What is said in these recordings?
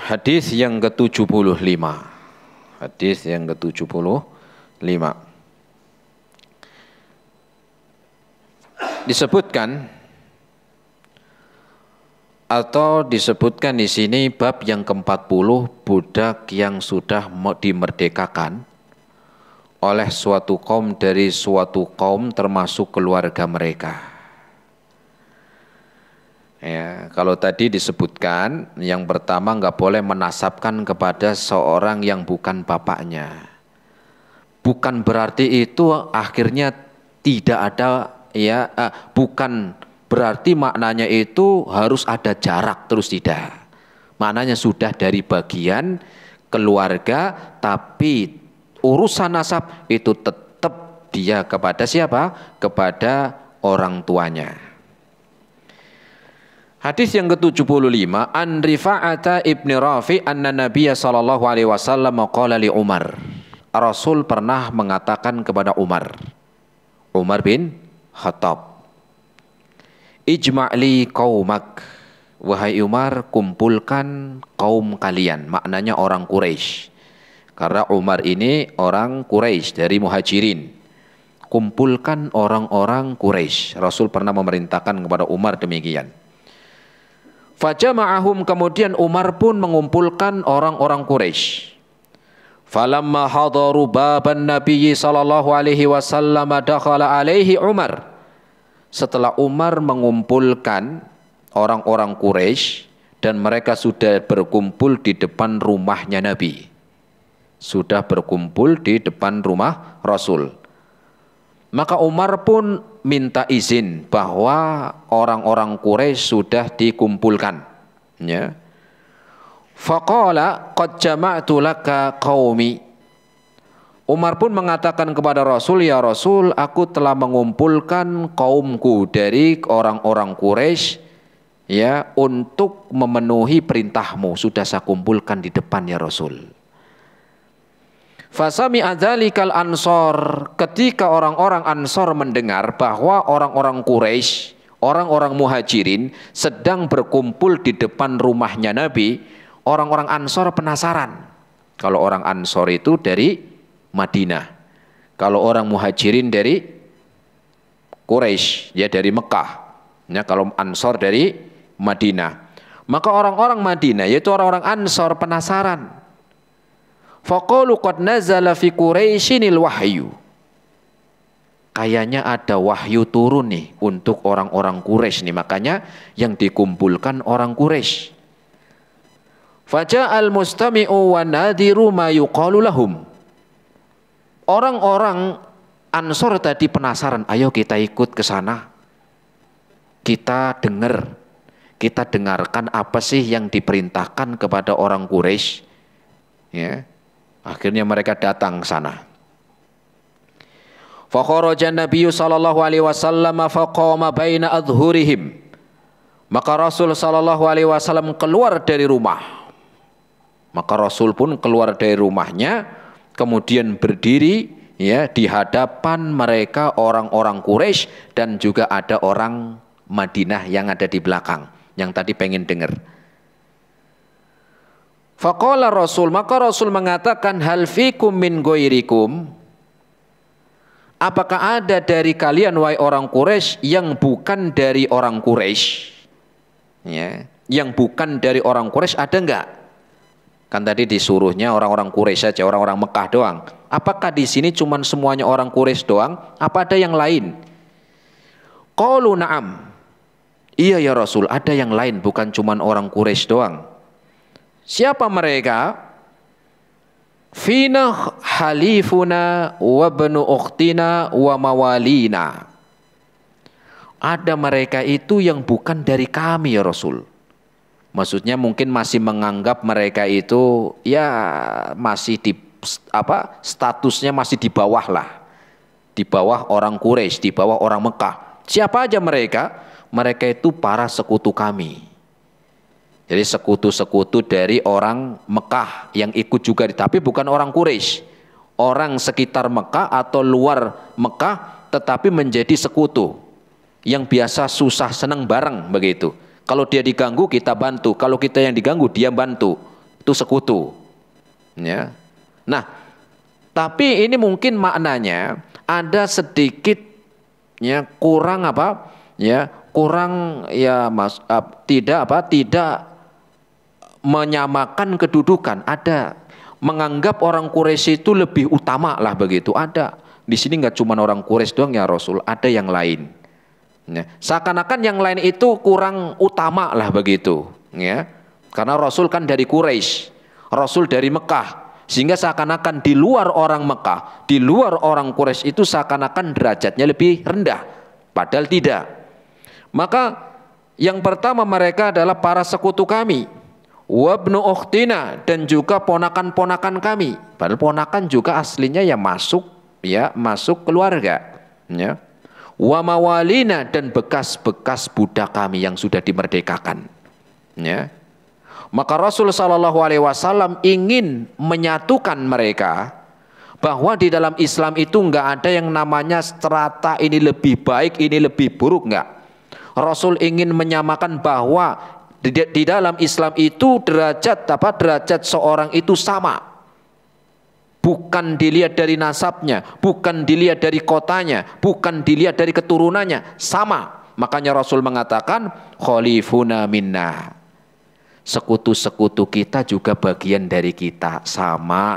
Hadis yang ke-75. Hadis yang ke-75. Disebutkan di sini bab yang ke-40, budak yang sudah dimerdekakan oleh suatu kaum dari suatu kaum termasuk keluarga mereka. Ya, kalau tadi disebutkan yang pertama nggak boleh menasabkan kepada seorang yang bukan bapaknya. Bukan berarti itu akhirnya tidak ada bukan berarti maknanya itu harus ada jarak, terus tidak. Maknanya sudah dari bagian keluarga, tapi urusan nasab itu tetap dia kepada siapa? Kepada orang tuanya. Hadis yang ke-75, an Rifa'ata ibni Rafi anna Nabiya sallallahu alaihi wasallam qala li Umar. Rasul pernah mengatakan kepada Umar bin Khattab, ijma'li qaumak, wahai Umar, kumpulkan kaum kalian, maknanya orang Quraisy. Karena Umar ini orang Quraisy dari Muhajirin. Kumpulkan orang-orang Quraisy. Rasul pernah memerintahkan kepada Umar demikian. Fajama'ahum, kemudian Umar pun mengumpulkan orang-orang Quraisy. Falamma hadaru baban Nabi sallallahu alaihi wasallam dakhala alaihi Umar. Setelah Umar mengumpulkan orang-orang Quraisy dan mereka sudah berkumpul di depan rumahnya Nabi. Sudah berkumpul di depan rumah Rasul. Maka Umar pun minta izin bahwa orang-orang Quraisy sudah dikumpulkan. Ya. Faqala qad jama'tu laka qaumi. Umar pun mengatakan kepada Rasul, ya Rasul, aku telah mengumpulkan kaumku dari orang-orang Quraisy ya untuk memenuhi perintahmu. Sudah saya kumpulkan di depan ya Rasul. Fasami adzalikal ansor, ketika orang-orang Ansor mendengar bahwa orang-orang Quraisy, orang-orang Muhajirin sedang berkumpul di depan rumahnya Nabi, orang-orang Ansor penasaran. Kalau orang Ansor itu dari Madinah, kalau orang Muhajirin dari Quraisy, ya dari Mekah. Ya, kalau Ansor dari Madinah. Maka orang-orang Madinah, yaitu orang-orang Ansor penasaran. Faqalu qad nazala fi Quraisynil wahyu. Kayaknya ada wahyu turun nih untuk orang-orang Quraisy nih, makanya yang dikumpulkan orang Quraisy. Faja'al mustami'u wa nadiru ma yuqalu lahum. Orang-orang Ansor tadi penasaran, ayo kita ikut ke sana. Kita dengarkan apa sih yang diperintahkan kepada orang Quraisy. Ya. Akhirnya mereka datang ke sana. Fa kharaja Nabi sallallahu alaihi wasallam faqama baina adhurihim. Maka Rasul sallallahu alaihi wasallam keluar dari rumah. Maka Rasul pun keluar dari rumahnya, kemudian berdiri ya di hadapan mereka orang-orang Quraisy dan juga ada orang Madinah yang ada di belakang yang tadi pengen dengar. Faqala Rasul, maka Rasul mengatakan, hal fikum min ghairikum, apakah ada dari kalian wahai orang Quraisy yang bukan dari orang Quraisy? Ya, yang bukan dari orang Quraisy ada enggak? Kan tadi disuruhnya orang-orang Quraisy saja, orang-orang Mekah doang. Apakah di sini cuman semuanya orang Quraisy doang? Apa ada yang lain? Qalu na'am. Iya ya Rasul, ada yang lain, bukan cuman orang Quraisy doang. Siapa mereka? Fina halifuna wa bnu ukhtina wa mawalina. Ada mereka itu yang bukan dari kami ya Rasul. Maksudnya mungkin masih menganggap mereka itu ya masih di statusnya masih di bawah lah. Di bawah orang Quraisy, di bawah orang Mekah. Siapa aja mereka? Mereka itu para sekutu kami. Jadi sekutu-sekutu dari orang Mekah yang ikut juga, tapi bukan orang Quraisy. Orang sekitar Mekah atau luar Mekah tetapi menjadi sekutu. Yang biasa susah senang bareng begitu. Kalau dia diganggu kita bantu, kalau kita yang diganggu dia bantu. itu sekutu. Ya. Nah, tapi ini mungkin maknanya ada sedikit ya kurang apa? Ya, kurang ya tidak menyamakan kedudukan. Ada menganggap orang Quraisy itu lebih utama lah begitu. Ada. Di sini nggak cuma orang Quraisy doang ya Rasul, ada yang lain. Ya. Seakan-akan yang lain itu kurang utama lah begitu. Ya. Karena Rasul kan dari Quraisy, Rasul dari Mekah. Sehingga seakan-akan di luar orang Mekah, di luar orang Quraisy itu seakan-akan derajatnya lebih rendah. Padahal tidak. Maka yang pertama mereka adalah para sekutu kami. Wabnu ukhtina, dan juga ponakan-ponakan kami. Padahal ponakan juga aslinya ya masuk keluarga. Ya. Wa mawalina, dan bekas-bekas budak kami yang sudah dimerdekakan. Ya. Maka Rasul Shallallahu Alaihi Wasallam ingin menyatukan mereka bahwa di dalam Islam itu enggak ada yang namanya strata ini lebih baik, ini lebih buruk, enggak. Rasul ingin menyamakan bahwa di dalam Islam itu derajat seorang itu sama. Bukan dilihat dari nasabnya, bukan dilihat dari kotanya, bukan dilihat dari keturunannya, sama. Makanya Rasul mengatakan khalifuna minna. Sekutu-sekutu kita juga bagian dari kita, sama.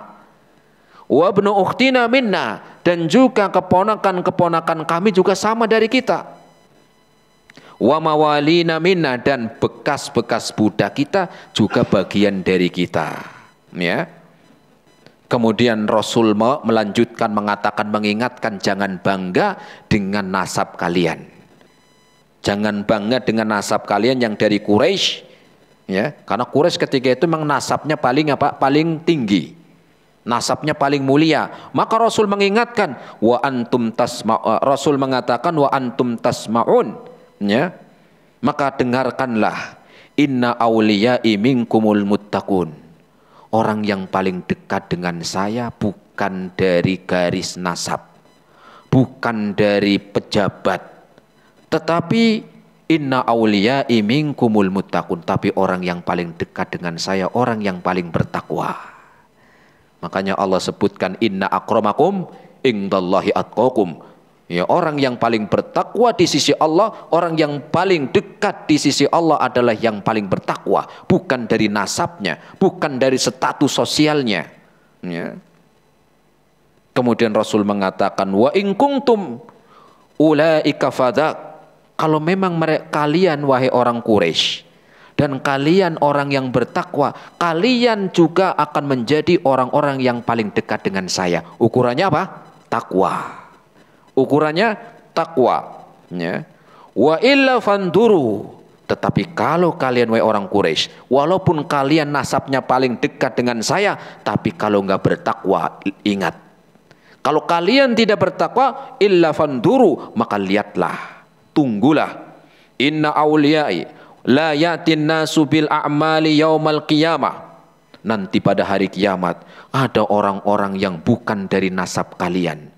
Wa ibnu ukhtina minna, dan juga keponakan-keponakan kami juga sama dari kita. Wa mawalina minna, dan bekas-bekas budak kita juga bagian dari kita. Ya. Kemudian Rasul melanjutkan mengatakan, mengingatkan, jangan bangga dengan nasab kalian. Jangan bangga dengan nasab kalian yang dari Quraisy. Ya, karena Quraisy ketika itu memang nasabnya paling tinggi, nasabnya paling mulia. Maka Rasul mengingatkan, Rasul mengatakan wa antum tasmaun, ya, maka dengarkanlah, inna awliya'i minkumul muttaqun. Orang yang paling dekat dengan saya bukan dari garis nasab, bukan dari pejabat, tetapi inna awliya'i minkumul muttaqun, tapi orang yang paling dekat dengan saya, orang yang paling bertakwa. Makanya Allah sebutkan inna akramakum indallahi atqakum. Ya, orang yang paling bertakwa di sisi Allah, orang yang paling dekat di sisi Allah adalah yang paling bertakwa, bukan dari nasabnya, bukan dari status sosialnya. Ya. Kemudian Rasul mengatakan wa in kuntum ulaika fadak. Kalau memang kalian wahai orang Quraisy dan kalian orang yang bertakwa, kalian juga akan menjadi orang-orang yang paling dekat dengan saya. Ukurannya apa? Takwa. Ukurannya takwa. Ya. Wa illa fanduru. Tetapi kalau kalian wahai orang Quraisy, walaupun kalian nasabnya paling dekat dengan saya, tapi kalau enggak bertakwa, ingat. Kalau kalian tidak bertakwa, illa fanduru, maka lihatlah. Tunggulah, inna awliyai la yatin nasu bil a'mali yaumal qiyamah. Nanti pada hari kiamat ada orang-orang yang bukan dari nasab kalian.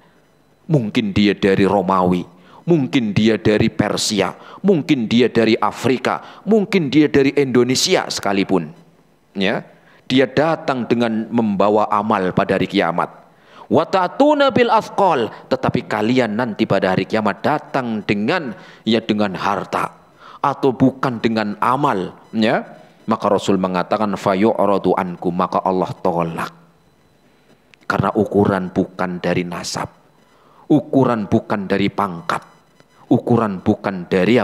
Mungkin dia dari Romawi, mungkin dia dari Persia, mungkin dia dari Afrika, mungkin dia dari Indonesia sekalipun. Ya, dia datang dengan membawa amal pada hari kiamat. Watatuna bil afqal, tetapi kalian nanti pada hari kiamat datang dengan harta atau bukan dengan amal, ya. Maka Rasul mengatakan fayu'radu ankum, maka Allah tolak. Karena ukuran bukan dari nasab, ukuran bukan dari pangkat, ukuran bukan dari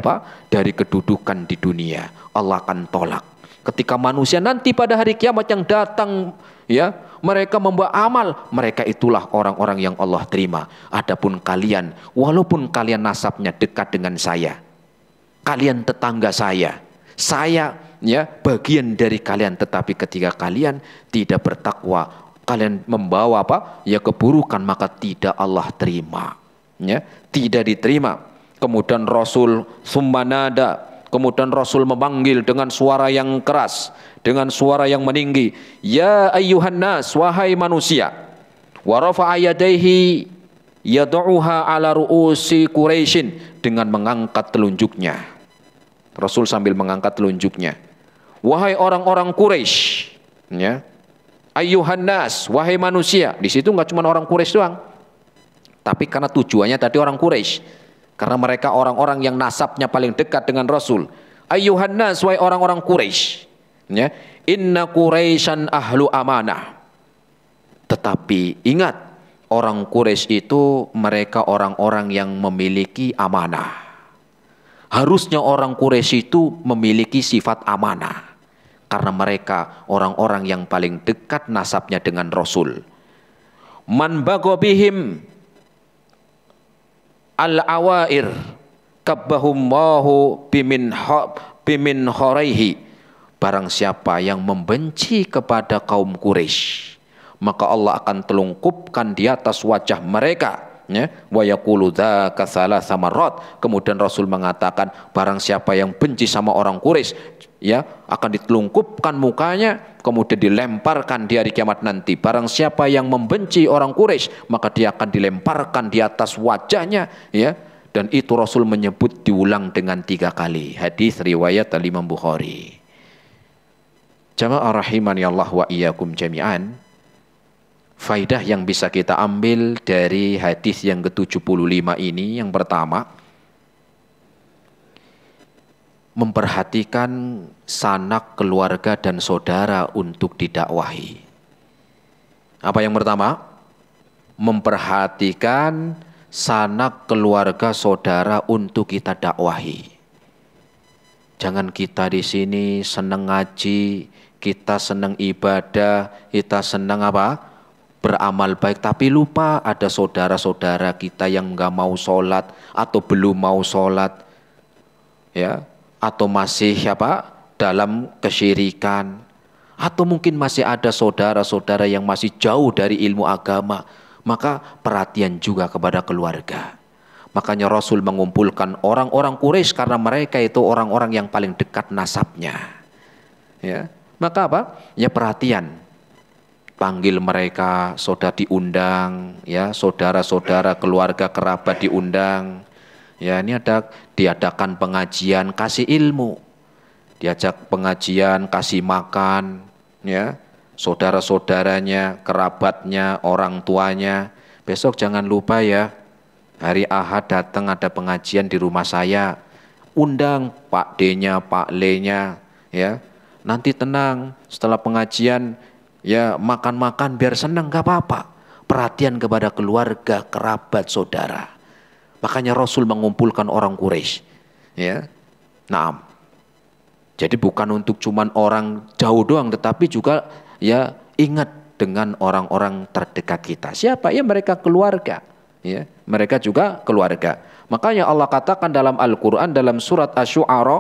dari kedudukan di dunia. Allah akan tolak. Ketika manusia nanti pada hari kiamat yang datang, ya, mereka membawa amal, mereka itulah orang-orang yang Allah terima. Adapun kalian, walaupun kalian nasabnya dekat dengan saya, kalian tetangga saya ya bagian dari kalian, tetapi ketika kalian tidak bertakwa, kalian membawa ya keburukan, maka tidak Allah terima, ya, tidak diterima. Kemudian Rasul summanada, kemudian Rasul memanggil dengan suara yang keras, dengan suara yang meninggi, ya ayyuhan nas, wahai manusia, wa rafa'a yadayhi yad'uha ala ru'usi Quraisyin, dengan mengangkat telunjuknya. Rasul sambil mengangkat telunjuknya, wahai orang-orang Quraisy, Ya. Ayyuhan nas, wahai manusia. Di situ nggak cuma orang Quraisy doang. Tapi karena tujuannya tadi orang Quraisy. Karena mereka orang-orang yang nasabnya paling dekat dengan Rasul. Ayyuhan nas, wahai orang-orang Quraisy. Ya. Inna Quraisyan ahlu amanah. Tetapi ingat, orang Quraisy itu mereka orang-orang yang memiliki amanah. Harusnya orang Quraisy itu memiliki sifat amanah. Karena mereka orang-orang yang paling dekat nasabnya dengan Rasul. Man bago bihim al-awair kabbahummahu bimin horaihi. Barang siapa yang membenci kepada kaum Quraisy, maka Allah akan telungkupkan di atas wajah mereka, ya, wa yaqulu dzaka tsalatsa marrat. Kemudian Rasul mengatakan, barang siapa yang benci sama orang Quraisy, ya, akan ditelungkupkan mukanya, kemudian dilemparkan di hari kiamat nanti. Barang siapa yang membenci orang Quraisy, maka dia akan dilemparkan di atas wajahnya, ya. Dan itu Rasul menyebut diulang dengan 3 kali. Hadis riwayat Imam Bukhari. Jamaah rahimani Allah wa iyyakum jami'an. Faidah yang bisa kita ambil dari hadis yang ke-75 ini, yang pertama, memperhatikan sanak keluarga dan saudara untuk didakwahi. Apa yang pertama? Memperhatikan sanak keluarga saudara untuk kita dakwahi. Jangan kita di sini senang ngaji, kita senang ibadah, kita senang apa? Beramal baik, tapi lupa ada saudara-saudara kita yang nggak mau sholat atau belum mau sholat, ya, atau masih apa dalam kesyirikan, atau mungkin masih ada saudara-saudara yang masih jauh dari ilmu agama. Maka perhatian juga kepada keluarga. Makanya Rasul mengumpulkan orang-orang Quraisy karena mereka itu orang-orang yang paling dekat nasabnya, ya. Maka apa? Ya perhatian. Panggil mereka, saudara diundang, ya, saudara-saudara, keluarga, kerabat diundang. Ya, ini diadakan pengajian, kasih ilmu. Diajak pengajian, kasih makan, ya. Saudara-saudaranya, kerabatnya, orang tuanya. Besok jangan lupa ya, hari Ahad datang ada pengajian di rumah saya. Undang Pak D-nya, Pak L-nya, ya. Nanti tenang, setelah pengajian ya makan-makan biar senang, gak apa-apa. Perhatian kepada keluarga, kerabat, saudara. Makanya Rasul mengumpulkan orang Quraisy, ya. Naam. Jadi bukan untuk cuman orang jauh doang, tetapi juga ya ingat dengan orang-orang terdekat kita. Siapa? Ya mereka keluarga, ya. Mereka juga keluarga. Makanya Allah katakan dalam Al-Qur'an dalam surat Asy-Syu'ara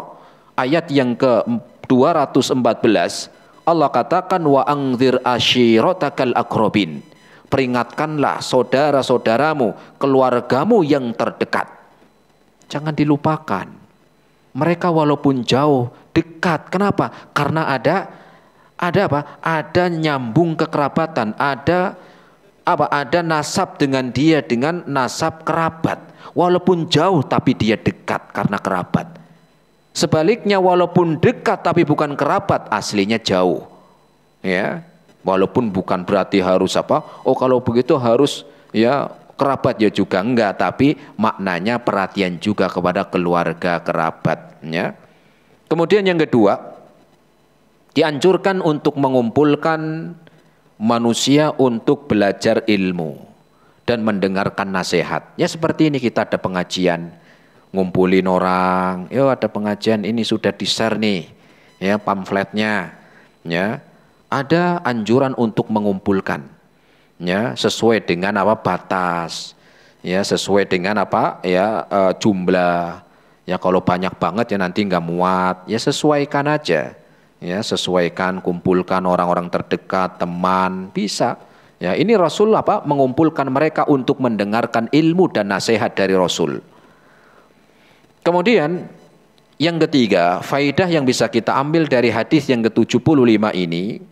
ayat yang ke-214, Allah katakan wa angzir ashiratakal aqrabin. Peringatkanlah saudara-saudaramu, keluargamu yang terdekat. Jangan dilupakan. Mereka walaupun jauh, dekat. Kenapa? Karena ada apa? Ada nyambung kekerabatan, ada apa? Ada nasab dengan dia, dengan nasab kerabat. Walaupun jauh tapi dia dekat karena kerabat. Sebaliknya walaupun dekat tapi bukan kerabat, aslinya jauh. Ya, walaupun bukan berarti harus apa? Oh, kalau begitu harus ya kerabat, ya juga enggak, tapi maknanya perhatian juga kepada keluarga kerabat, ya. Kemudian yang kedua, dianjurkan untuk mengumpulkan manusia untuk belajar ilmu dan mendengarkan nasihat. Ya seperti ini, kita ada pengajian, ngumpulin orang, yo ada pengajian ini sudah di-share nih, ya pamfletnya, ya. Ada anjuran untuk mengumpulkan, ya sesuai dengan apa batas, ya sesuai dengan apa ya jumlah, ya kalau banyak banget ya nanti nggak muat, ya sesuaikan aja, ya sesuaikan, kumpulkan orang-orang terdekat, teman, bisa. Ya ini Rasul apa mengumpulkan mereka untuk mendengarkan ilmu dan nasihat dari Rasul. Kemudian yang ketiga, faidah yang bisa kita ambil dari hadis yang ke-75 ini,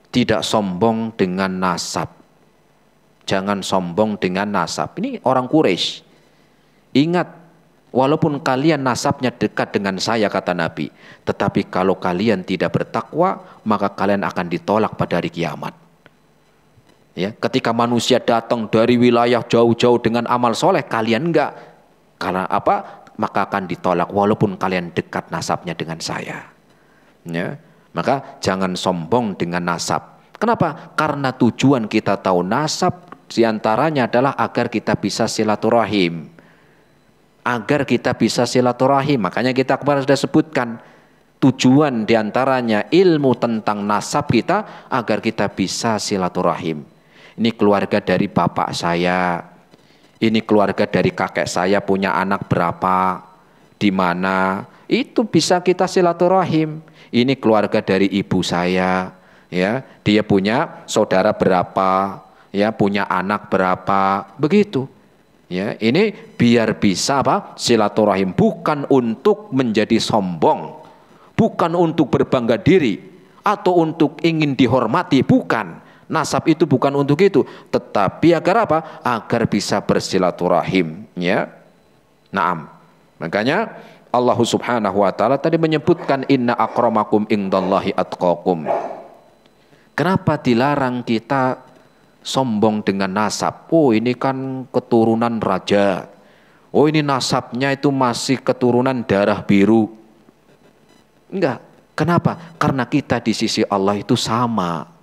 tidak sombong dengan nasab. Jangan sombong dengan nasab. Ini orang Quraisy. Ingat, Walaupun kalian nasabnya dekat dengan saya, kata Nabi, tetapi kalau kalian tidak bertakwa, maka kalian akan ditolak pada hari kiamat. Ya, ketika manusia datang dari wilayah jauh-jauh dengan amal soleh, kalian enggak. Karena apa? Maka akan ditolak walaupun kalian dekat nasabnya dengan saya. Ya, maka jangan sombong dengan nasab. Kenapa? Karena tujuan kita tahu nasab diantaranya adalah agar kita bisa silaturahim. Agar kita bisa silaturahim. Makanya kita kemarin sudah sebutkan tujuan diantaranya ilmu tentang nasab kita agar kita bisa silaturahim. Ini keluarga dari bapak saya, ini keluarga dari kakek saya punya anak berapa, di mana, itu bisa kita silaturahim. Ini keluarga dari ibu saya, ya, dia punya saudara berapa, ya, punya anak berapa, begitu. Ya, ini biar bisa apa? Silaturahim, bukan untuk menjadi sombong, bukan untuk berbangga diri atau untuk ingin dihormati, bukan. Nasab itu bukan untuk itu, tetapi agar apa? Agar bisa bersilaturahim, ya. Naam. Makanya Allah Subhanahu wa taala tadi menyebutkan inna akramakum indallahi atqakum. Kenapa dilarang kita sombong dengan nasab? Oh, ini kan keturunan raja. Oh, ini nasabnya itu masih keturunan darah biru. Enggak. Kenapa? Karena kita di sisi Allah itu sama.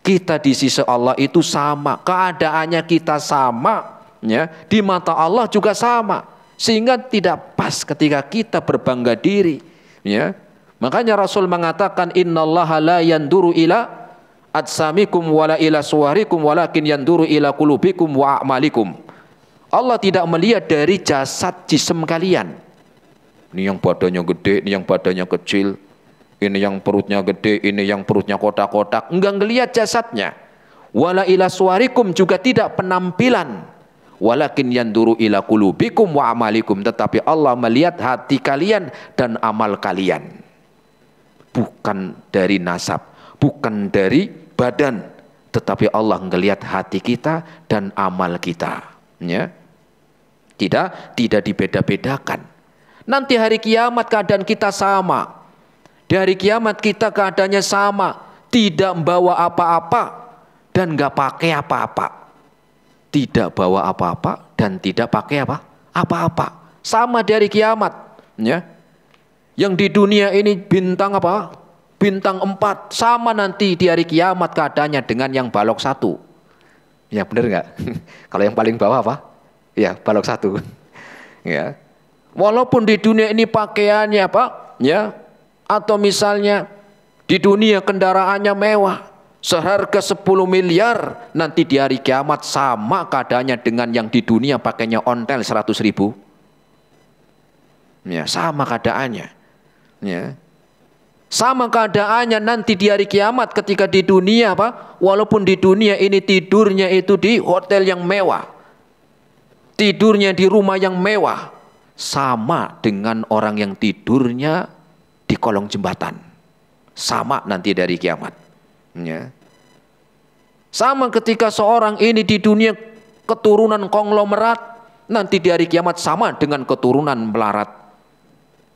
Kita di sisi Allah itu sama. Keadaannya kita sama, ya. Di mata Allah juga sama. Sehingga tidak pas ketika kita berbangga diri, ya. Makanya Rasul mengatakan innallaha la yanduru ila atsamikum wala ila suwarikum walakin yanduru ila qulubikum wa a'malikum. Allah tidak melihat dari jasad jisim kalian. Ini yang badannya gede, ini yang badannya kecil, ini yang perutnya gede, ini yang perutnya kotak-kotak. Enggak ngelihat jasadnya. Wala ila suwarikum juga tidak penampilan. Walakin yanduru ila qulubikum wa a'malikum. Tetapi Allah melihat hati kalian dan amal kalian. Bukan dari nasab, bukan dari badan, tetapi Allah ngelihat hati kita dan amal kita, ya. Tidak dibeda-bedakan. Nanti hari kiamat keadaan kita sama. Di hari kiamat kita keadaannya sama, tidak membawa apa-apa dan nggak pakai apa-apa. Tidak bawa apa-apa dan tidak pakai apa-apa. Sama di hari kiamat, ya. Yang di dunia ini bintang apa? Bintang 4, sama nanti di hari kiamat keadaannya dengan yang balok 1. Ya benar nggak? Kalau yang paling bawah apa? Ya balok 1. Ya. Walaupun di dunia ini pakaiannya apa? Ya. Atau misalnya di dunia kendaraannya mewah, seharga 10 miliar, nanti di hari kiamat sama keadaannya dengan yang di dunia pakainya ontel 100.000. Ya, sama keadaannya. Ya. Sama keadaannya nanti di hari kiamat ketika di dunia apa? Walaupun di dunia ini tidurnya itu di hotel yang mewah, tidurnya di rumah yang mewah, sama dengan orang yang tidurnya di kolong jembatan. Sama nanti dari kiamat. Ya. Sama ketika seorang ini di dunia keturunan konglomerat, nanti di hari kiamat sama dengan keturunan melarat.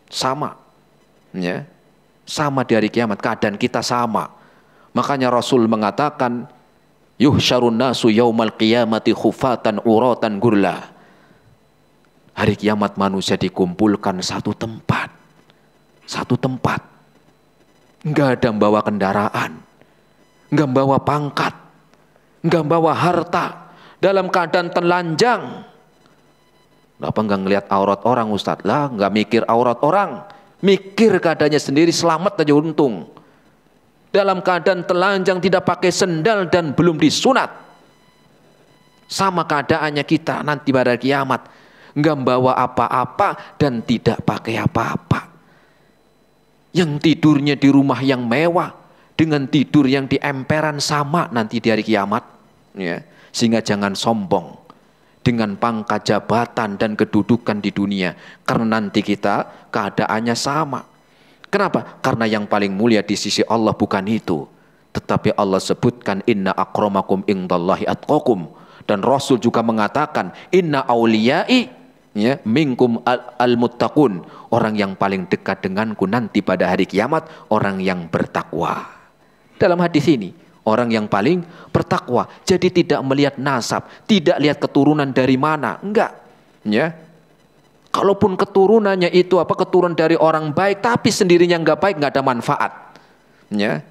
Sama. Ya. Sama di hari kiamat, keadaan kita sama. Makanya Rasul mengatakan yuhsyarun nasu yaumal qiyamati khufatan uratan gurla. Hari kiamat manusia dikumpulkan satu tempat. Satu tempat. Enggak ada membawa kendaraan, enggak membawa pangkat, enggak membawa harta, dalam keadaan telanjang. Kenapa enggak ngelihat aurat orang, Ustadz? Lah, enggak mikir aurat orang. Mikir keadaannya sendiri, selamat aja untung. Dalam keadaan telanjang, tidak pakai sendal dan belum disunat. Sama keadaannya kita nanti pada kiamat. Enggak membawa apa-apa dan tidak pakai apa-apa. Yang tidurnya di rumah yang mewah dengan tidur yang di emperan sama nanti di hari kiamat. Ya. Sehingga jangan sombong dengan pangkat jabatan dan kedudukan di dunia, karena nanti kita keadaannya sama. Kenapa? Karena yang paling mulia di sisi Allah bukan itu, tetapi Allah sebutkan inna akramakum indallahi atqakum, dan Rasul juga mengatakan inna auliyai ya, minkum al-muttaqun, orang yang paling dekat denganku nanti pada hari kiamat orang yang bertakwa. Dalam hadis ini, orang yang paling bertakwa. Jadi tidak melihat nasab, tidak lihat keturunan dari mana, enggak. Ya. Kalaupun keturunannya itu keturunan dari orang baik, tapi sendirinya enggak baik, enggak ada manfaat. Ya.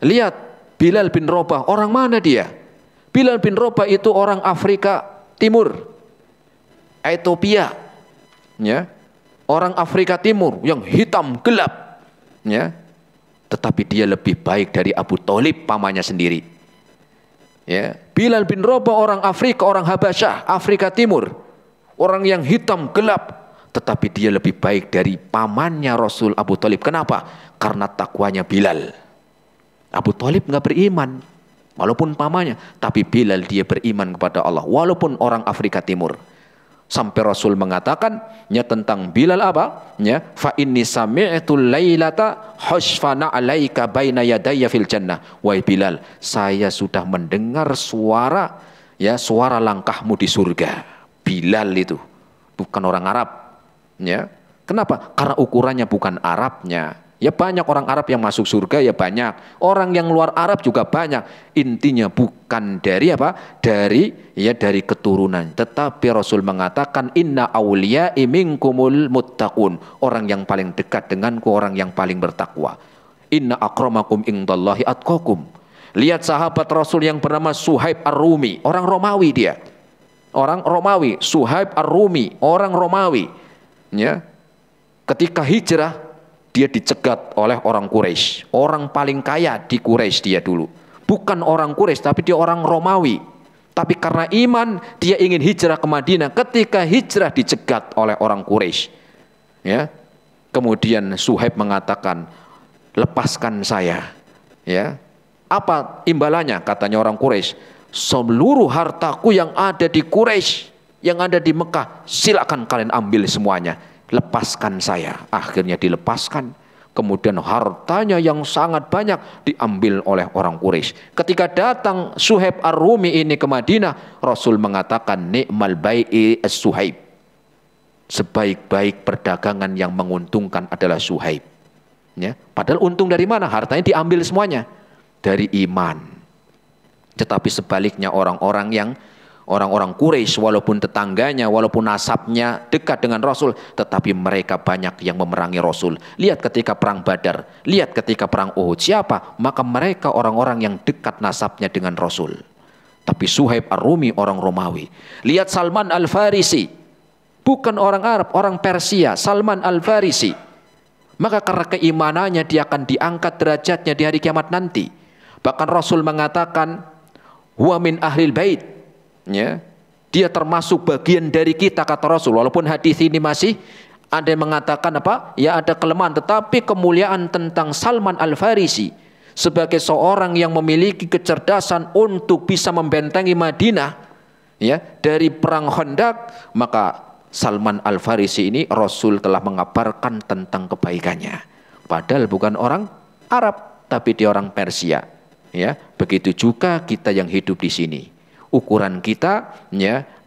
Lihat Bilal bin Rabah, orang mana dia? Bilal bin Rabah itu orang Afrika Timur, Ethiopia, ya, orang Afrika Timur yang hitam gelap, ya, tetapi dia lebih baik dari Abu Thalib pamannya sendiri. Ya, Bilal bin Rabah orang Afrika, orang Habasyah, Afrika Timur, orang yang hitam gelap, tetapi dia lebih baik dari pamannya Rasul Abu Thalib. Kenapa? Karena takwanya Bilal. Abu Thalib nggak beriman, walaupun pamannya, tapi Bilal dia beriman kepada Allah, walaupun orang Afrika Timur. Sampai Rasul mengatakan tentang Bilal fa inni sami'tu lailata hashfana 'alaika baina yadayya fil jannah. Wahai Bilal, saya sudah mendengar suara langkahmu di surga. Bilal itu bukan orang Arab, ya. Kenapa? Karena ukurannya bukan Arabnya. Ya banyak orang Arab yang masuk surga, ya banyak. Orang yang luar Arab juga banyak. Intinya bukan dari dari keturunan. Tetapi Rasul mengatakan inna awliya'i minkumul muttaqun. Orang yang paling dekat denganku, orang yang paling bertakwa. Inna akramakum indallahi atqakum. Lihat sahabat Rasul yang bernama Suhaib Ar-Rumi, orang Romawi dia. Orang Romawi, Suhaib Ar-Rumi, orang Romawi. Ya. Ketika hijrah, dia dicegat oleh orang Quraisy, orang paling kaya di Quraisy dia dulu. Bukan orang Quraisy, tapi dia orang Romawi. Tapi karena iman, dia ingin hijrah ke Madinah. Ketika hijrah dicegat oleh orang Quraisy. Ya. Kemudian Suhaib mengatakan, lepaskan saya. Ya. Apa imbalannya? Katanya orang Quraisy, seluruh hartaku yang ada di Quraisy, yang ada di Mekah, silakan kalian ambil semuanya. Lepaskan saya. Akhirnya dilepaskan. Kemudian hartanya yang sangat banyak diambil oleh orang Quraisy. Ketika datang Suhaib Ar-Rumi ini ke Madinah, Rasul mengatakan ni'mal bai'i as-Suhaib. Sebaik-baik perdagangan yang menguntungkan adalah Suhaib. Ya, padahal untung dari mana? Hartanya diambil semuanya dari iman. Tetapi sebaliknya orang-orang Quraisy, walaupun tetangganya, walaupun nasabnya dekat dengan Rasul, tetapi mereka banyak yang memerangi Rasul. Lihat ketika perang Badar, lihat ketika perang Uhud, siapa? Maka mereka orang-orang yang dekat nasabnya dengan Rasul. Tapi Suhaib Ar-Rumi orang Romawi. Lihat Salman Al-Farisi, bukan orang Arab, orang Persia, Salman Al-Farisi. Maka karena keimanannya dia akan diangkat derajatnya di hari kiamat nanti. Bahkan Rasul mengatakan, huwa min ahlil bait. Ya, dia termasuk bagian dari kita, kata Rasul. Walaupun hadis ini masih ada yang mengatakan ya ada kelemahan, tetapi kemuliaan tentang Salman Al-Farisi sebagai seorang yang memiliki kecerdasan untuk bisa membentengi Madinah, ya, dari perang Khandaq, maka Salman Al-Farisi ini Rasul telah mengabarkan tentang kebaikannya. Padahal bukan orang Arab, tapi dia orang Persia. Ya, begitu juga kita yang hidup di sini. Ukuran kita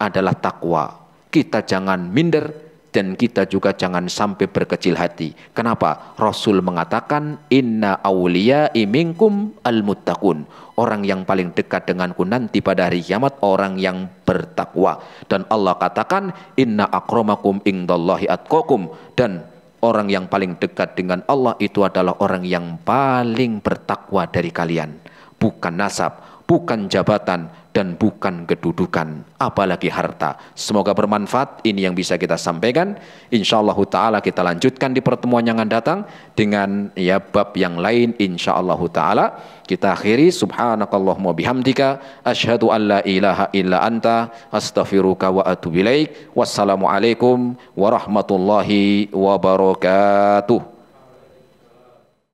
adalah takwa. Kita jangan minder dan kita juga jangan sampai berkecil hati. Kenapa? Rasul mengatakan inna awliya'i minkum al-muttaqun. Orang yang paling dekat denganku nanti pada hari kiamat orang yang bertakwa. Dan Allah katakan inna akramakum indallahi atqakum. Dan orang yang paling dekat dengan Allah itu adalah orang yang paling bertakwa dari kalian. Bukan nasab, bukan jabatan, dan bukan kedudukan, apalagi harta. Semoga bermanfaat. Ini yang bisa kita sampaikan. Insyaallah ta'ala kita lanjutkan di pertemuan yang akan datang dengan bab yang lain insyaallah ta'ala. Kita akhiri subhanakallahumma bihamdika asyhadu an la ilaha illa anta astaghfiruka wa atubu ilaik. Wassalamualaikum warahmatullahi wabarakatuh.